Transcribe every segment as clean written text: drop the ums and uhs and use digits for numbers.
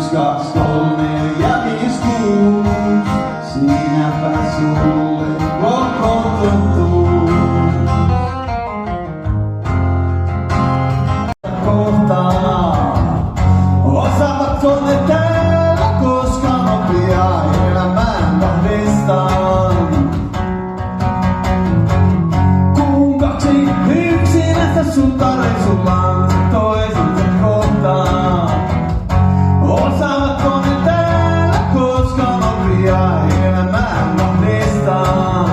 1, 2, 3, 4, 5, 6. Siinäpä sulle koko totuus. Kohtaa osaavat sonne täällä, koska nopea elämään vahvistaan. Kun 2 yksinäistä sun tarjosullaan toisensa kohtaa. Osaavat sonne täällä, koska nopea elämään vahvistaan.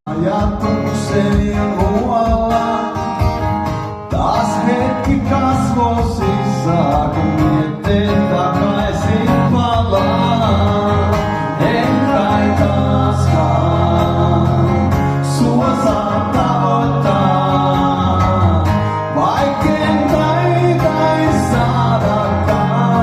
Ajatukseni on muualla. Taas hetki kasvosissa, kun miettii takaisin palaa. En kai taaskaan sua saa tavoittaa, vaikken taitais saadakaan.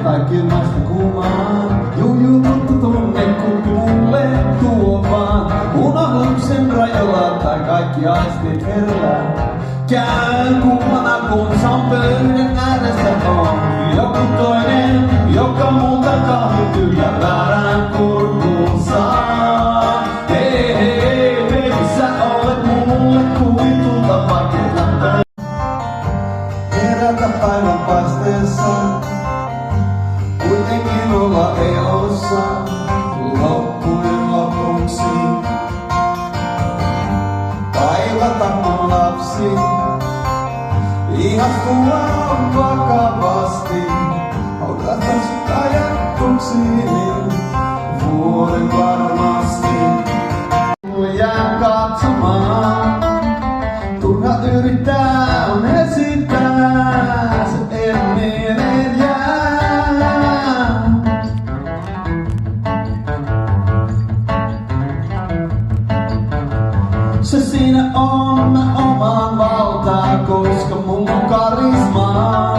Kaikki ilmaista kuumaan, juu tuttu tunne kulki mulle tuo vaan. Unohduksen rajoilla tai kaikki aistit herää. Käyn kuumana kun sampelyyden äärestä on joku toinen, joka multa kahvit ja väärään kurkuun saa. Hei hei baby, sä olet mulle kuvitulta pakettä. Herätä päivän paisteessa, kuitenkin olla elossa loppujen lopuksi. Kaivata mun lapsi, ihastua vakavasti. Odotan sut ajatuksiini vuoden varmasti. Mulle jää katsomaan, turha yrittää on esittää, se ennen jää. Se siinä on, mä omaan valtaa, koska mulla on karismaa.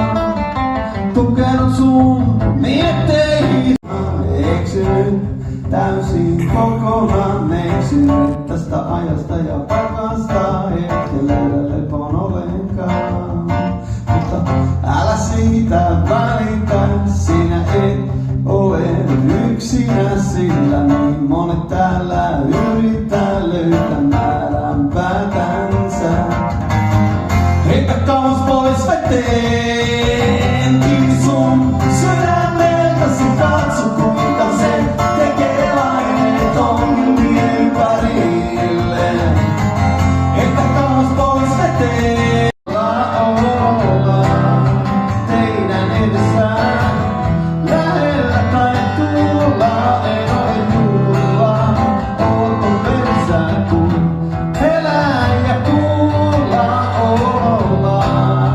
Tukenut sun mietteihin. Eksynyt täysin kokonaan, eksynyt tästä ajasta ja paikasta. Etkä löydä lepon ollenkaan, mutta älä siitä välitä. Sinä et ole yksinä, sillä niin monet täällä yrittää löytää määränpäätänsä. Heitä kauas pois veteen, kiinni sun sydämeltäsi, katso kuinka se tekee laineet ongelmien ympärille. Heitä kauas pois veteen, olla teidän edessään. Lähellä tai tuolla, ei ole tulla, olko veressä kuin elää ja kuulla ollaan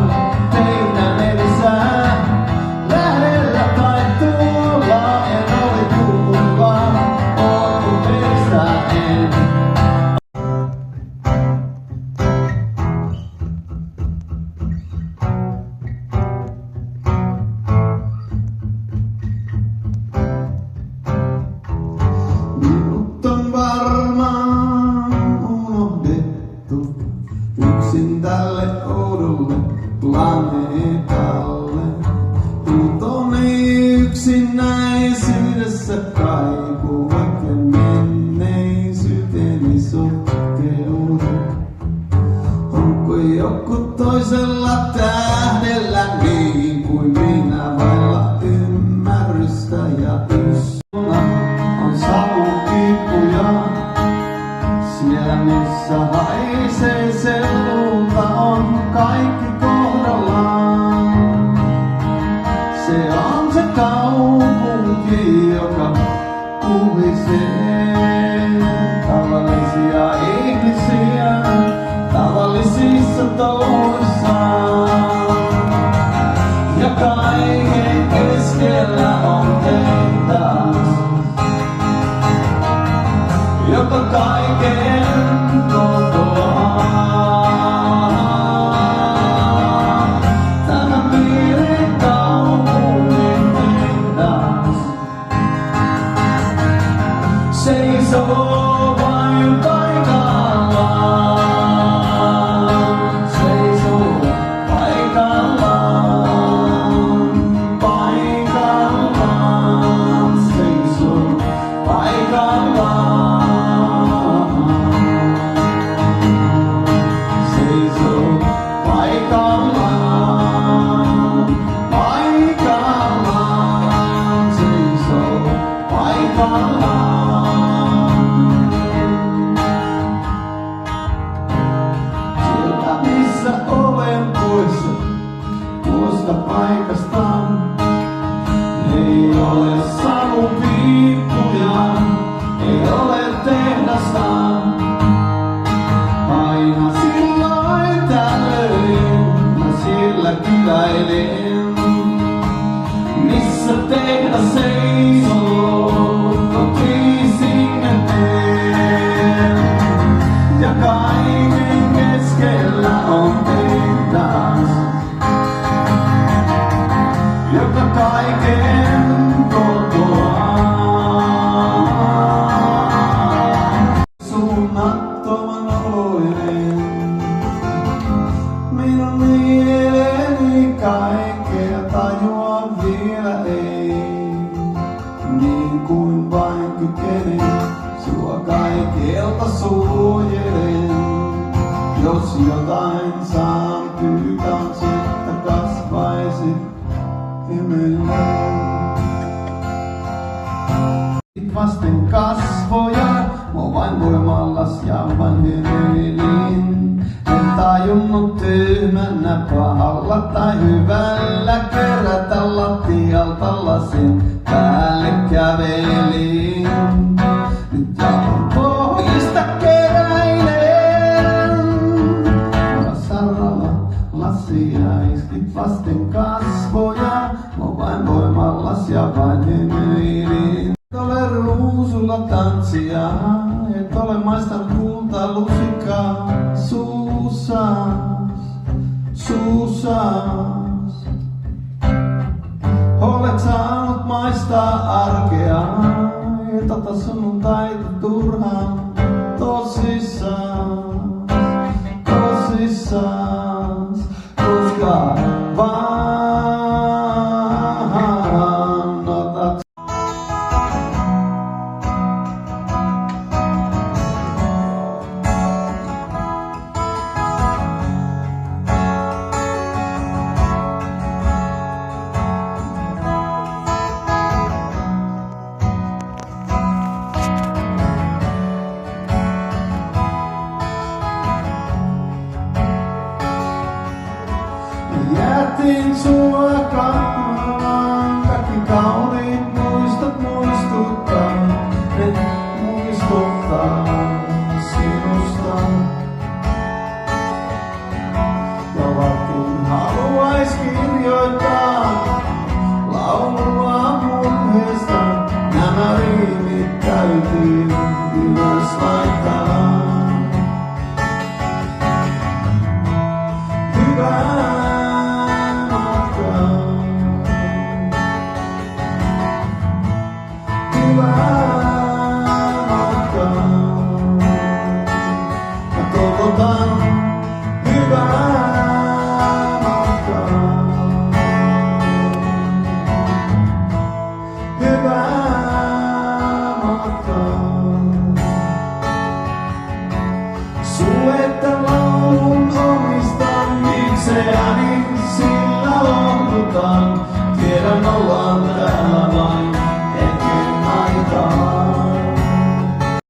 teidän edessään. Lähellä tai tuolla, en ole tulla, olko veressä en. Minut on varmaan unohdettu yksin tälle oudolle planeetalle. Tuntoni yksinäisyydessä kaipuu, vaikka menneisyyteni sotkeudu. Onko joku toisella tähdellä niin kuin minä, vailla ymmärrystä ja on savukipuja, siellä missä haisee sellulta on kaikki kohdallaan. Se on se kaupunki, joka puhisee tavallisia ihmisiä tavallisissa touhuissaan. Ja kaiken keskellä on tehdas, joka kaiken kokoaa. Tämä pienen kaupungin tehdas seisoo vain paikallaan. Seisoo suojelen. Jos jotain saan, pyytään että kasvaisit emelleen. Vasten kasvoja, mä vain voimallas ja vain hymyilin. En tajunnut tyhmänä pahalla tai hyvällä kerätä lattialta lasin päälle kävelin. Nyt jalan pohjista keräilen. Saralla lasia iskit vasten kasvoja, mä vain voimallas ja vain hymyilin. Et ole ruusulla tanssia, et ole maistanut kultalusikkaa suussas. Olet saanut maistaa arkea, et ota sunnuntaita turhaan tosissas, koska vaan otat. Jätin sua katsomaan, kaikki kauniit muistot muistuttaa, ne muistuttaa sinusta. Ja vaikka haluais kirjoittaa laulua murheesta, nämä riimit täytyy ylös laittaa. Suetta laulun omistan itseäni, sillä lohdutan.